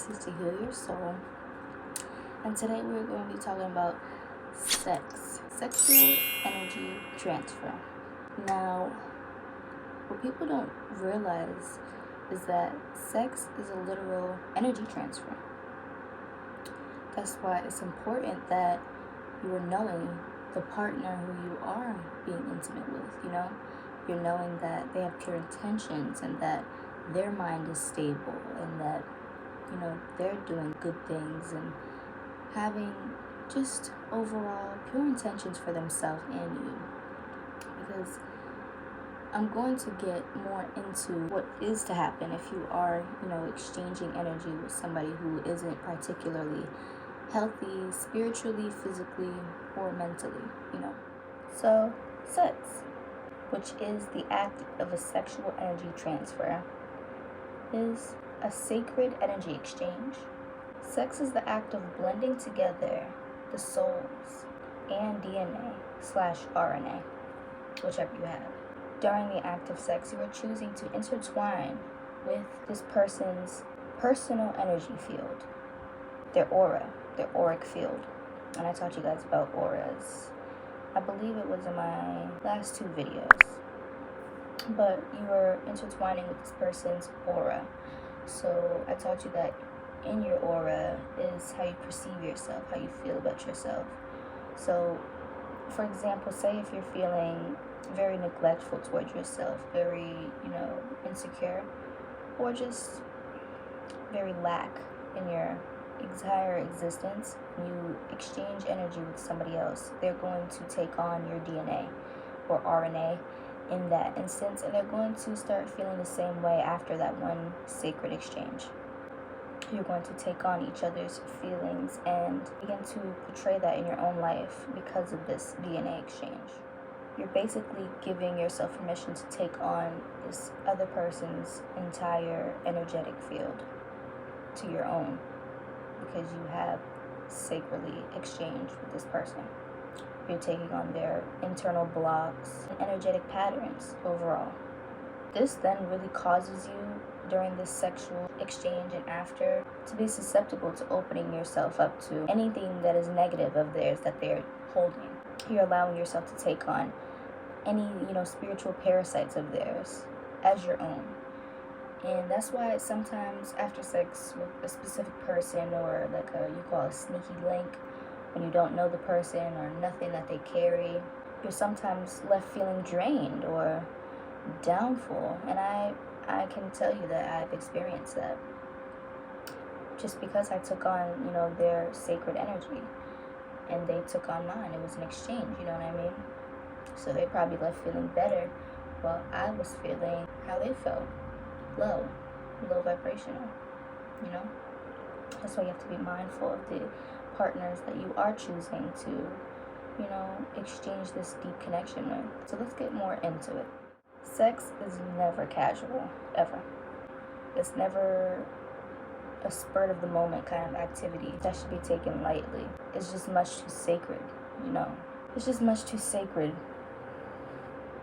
this is to heal your soul. And today we're going to be talking about sex, sexual energy transfer. Now, what people don't realize is that sex is a literal energy transfer. That's why it's important that you are knowing the partner who you are being intimate with, You're knowing that they have pure intentions and that their mind is stable and that, they're doing good things and having just overall pure intentions for themselves and you. Because I'm going to get more into what is to happen if you are, exchanging energy with somebody who isn't particularly healthy spiritually, physically, or mentally, So, sex, which is the act of a sexual energy transfer, is a sacred energy exchange. Sex is the act of blending together the souls and DNA/RNA, whichever you have. During the act of sex, you are choosing to intertwine with this person's personal energy field, their aura, their auric field. And I taught you guys about auras. I believe it was in my last 2 videos. But you are intertwining with this person's aura. So I taught you that in your aura is how you perceive yourself, how you feel about yourself. So, for example, say if you're feeling very neglectful towards yourself, very, insecure, or just very lack in your entire existence, you exchange energy with somebody else, they're going to take on your DNA or RNA in that instance, and they're going to start feeling the same way after that one sacred exchange. You're going to take on each other's feelings and begin to portray that in your own life because of this DNA exchange. You're basically giving yourself permission to take on this other person's entire energetic field to your own, because you have sacredly exchanged with this person. You're taking on their internal blocks and energetic patterns overall. This then really causes you during this sexual exchange and after to be susceptible to opening yourself up to anything that is negative of theirs that they're holding. You're allowing yourself to take on any, spiritual parasites of theirs as your own. And that's why sometimes after sex with a specific person, or like you call a sneaky link, when you don't know the person or nothing that they carry, you're sometimes left feeling drained or downfall. And I can tell you that I've experienced that. Just because I took on, their sacred energy and they took on mine. It was an exchange, you know what I mean? So they probably left feeling better while I was feeling how they felt. Low vibrational, That's why you have to be mindful of the partners that you are choosing to, exchange this deep connection with. So let's get more into it. Sex is never casual, ever. It's never a spurt of the moment kind of activity that should be taken lightly. It's just much too sacred, It's just much too sacred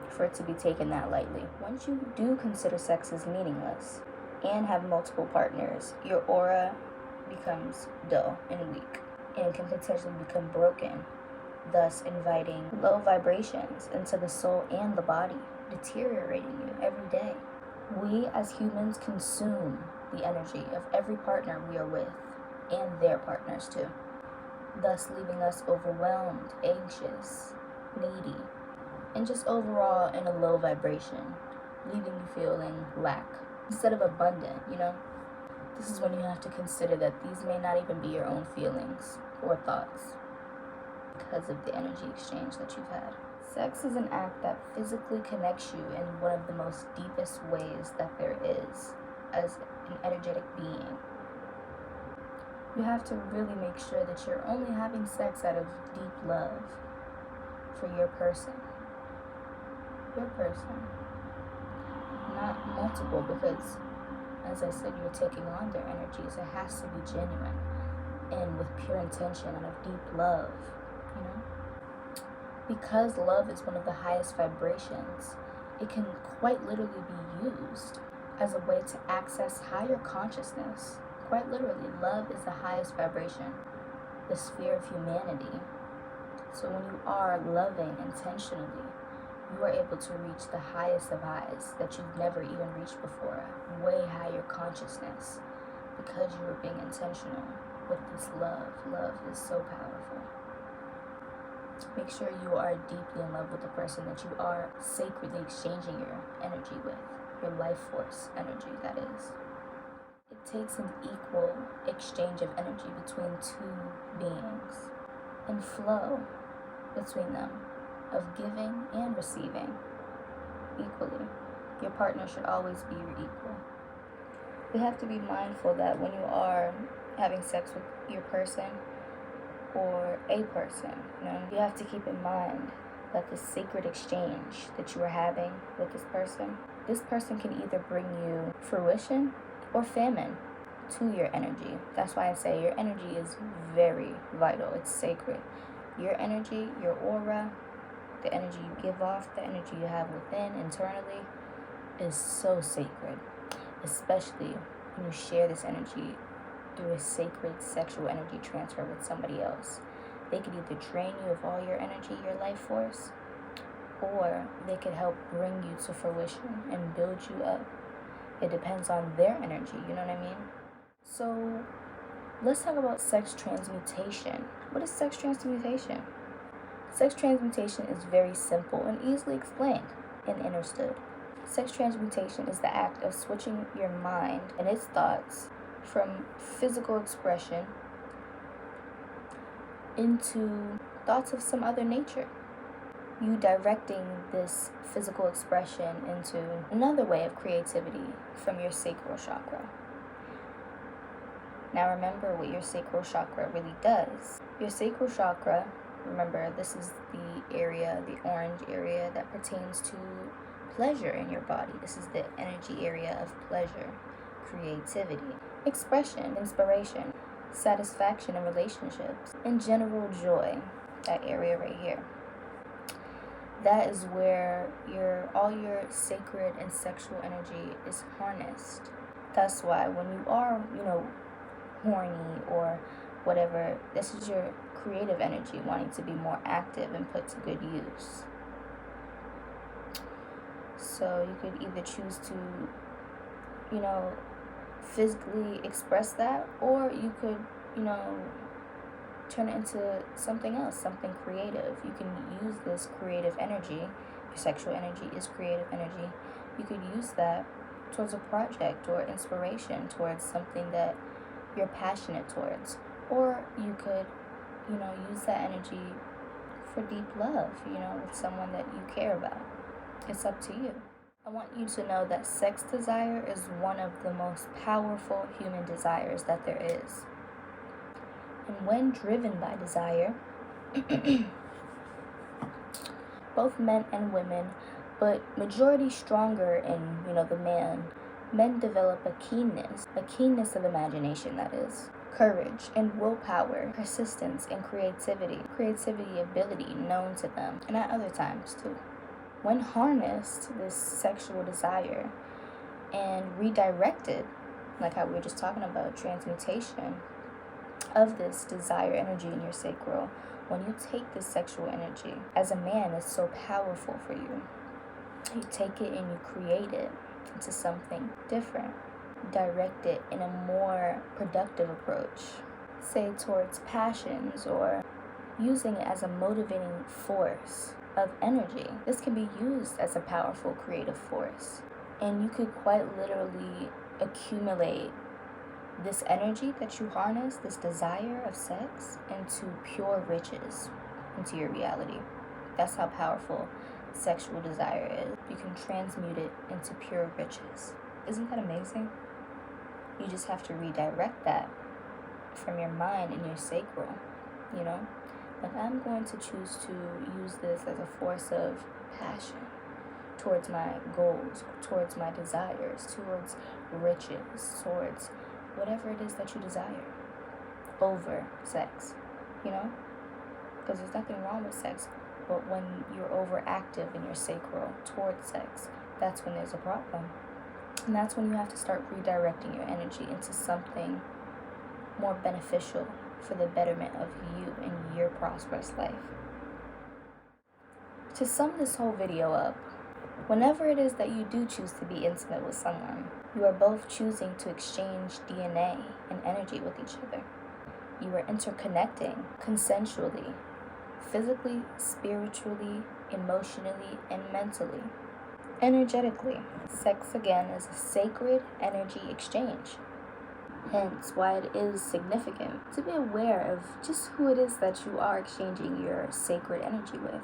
for it to be taken that lightly. Once you do consider sex as meaningless and have multiple partners, your aura becomes dull and weak and can potentially become broken, thus inviting low vibrations into the soul and the body, deteriorating you every day. We as humans consume the energy of every partner we are with and their partners too, thus leaving us overwhelmed, anxious, needy, and just overall in a low vibration, leaving you feeling lack instead of abundant, This is when you have to consider that these may not even be your own feelings or thoughts because of the energy exchange that you've had. Sex is an act that physically connects you in one of the most deepest ways that there is as an energetic being. You have to really make sure that you're only having sex out of deep love for your person. Your person, not multiple, because as I said, you're taking on their energies. It has to be genuine and with pure intention and of deep love, Because love is one of the highest vibrations, it can quite literally be used as a way to access higher consciousness Quite literally, love is the highest vibration, the sphere of humanity. So when you are loving intentionally, you are able to reach the highest of highs that you've never even reached before, way higher consciousness, because you are being intentional with this love. Love is so powerful. Make sure you are deeply in love with the person that you are sacredly exchanging your energy with, your life force energy, that is. It takes an equal exchange of energy between two beings and flow between them of giving and receiving equally. Your partner should always be your equal. We have to be mindful that when you are having sex with your person or a person, you have to keep in mind that the sacred exchange that you are having with this person can either bring you fruition or famine to your energy. That's why I say your energy is very vital. It's sacred. Your energy, your aura, the energy you give off, the energy you have within, internally, is so sacred. Especially when you share this energy through a sacred sexual energy transfer with somebody else. They could either drain you of all your energy, your life force, or they could help bring you to fruition and build you up. It depends on their energy, you know what I mean? So let's talk about sex transmutation. What is sex transmutation? Sex transmutation is very simple and easily explained and understood. Sex transmutation is the act of switching your mind and its thoughts from physical expression into thoughts of some other nature. You directing this physical expression into another way of creativity from your sacral chakra. Now remember what your sacral chakra really does. Your sacral chakra, remember, this is the area, the orange area that pertains to pleasure in your body. This is the energy area of pleasure, creativity, expression, inspiration, satisfaction in relationships, and general joy. That area right here. That is where all your sacred and sexual energy is harnessed. That's why when you are, horny or whatever, this is your creative energy wanting to be more active and put to good use. So you could either choose to, physically express that, or you could, turn it into something else, something creative. You can use this creative energy, your sexual energy is creative energy. You could use that towards a project or inspiration, towards something that you're passionate towards. Or you could, use that energy for deep love, with someone that you care about. It's up to you. I want you to know that sex desire is one of the most powerful human desires that there is. And when driven by desire, both men and women, but majority stronger in, the man, men develop a keenness of imagination, that is, courage and willpower, persistence and creativity ability known to them, and at other times too. When harnessed, this sexual desire, and redirected, like how we were just talking about, transmutation of this desire energy in your sacral, when you take this sexual energy, as a man, it's so powerful for you. You take it and you create it into something different. Direct it in a more productive approach, say towards passions, or using it as a motivating force of energy. This can be used as a powerful creative force, and you could quite literally accumulate this energy that you harness, this desire of sex, into pure riches, into your reality. That's how powerful sexual desire is. You can transmute it into pure riches. Isn't that amazing? You just have to redirect that from your mind and your sacral, Like, I'm going to choose to use this as a force of passion towards my goals, towards my desires, towards riches, towards whatever it is that you desire over sex, Because there's nothing wrong with sex, but when you're overactive in your sacral towards sex, that's when there's a problem. And that's when you have to start redirecting your energy into something more beneficial for the betterment of you and your prosperous life. To sum this whole video up, whenever it is that you do choose to be intimate with someone, you are both choosing to exchange DNA and energy with each other. You are interconnecting consensually, physically, spiritually, emotionally, and mentally. Energetically, sex again is a sacred energy exchange. Hence why it is significant to be aware of just who it is that you are exchanging your sacred energy with.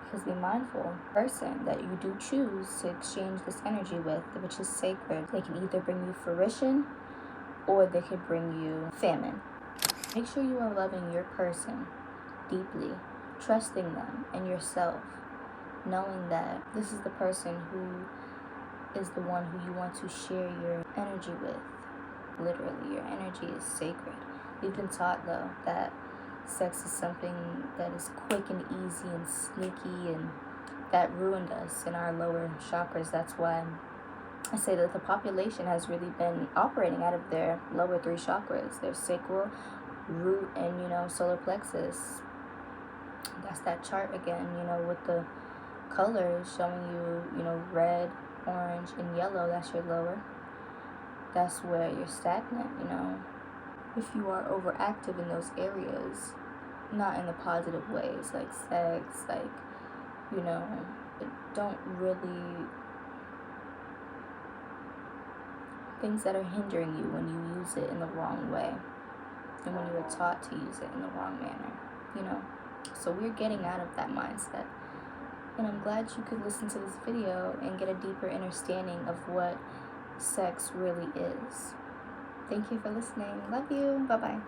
Because be mindful, the person that you do choose to exchange this energy with, which is sacred, they can either bring you fruition or they could bring you famine. Make sure you are loving your person deeply, trusting them and yourself, knowing that this is the person who is the one who you want to share your energy with. Literally, your energy is sacred. We've been taught, though, that sex is something that is quick and easy and sneaky, and that ruined us in our lower chakras. That's why I say that the population has really been operating out of their lower 3 chakras, their sacral, root, and, solar plexus. That's that chart again, with the colors showing you, red, orange, and yellow. That's your lower. That's where you're stagnant, If you are overactive in those areas, not in the positive ways, like sex, like, don't really, things that are hindering you when you use it in the wrong way and when you were taught to use it in the wrong manner, So we're getting out of that mindset. And I'm glad you could listen to this video and get a deeper understanding of what sex really is. Thank you for listening. Love you. Bye-bye.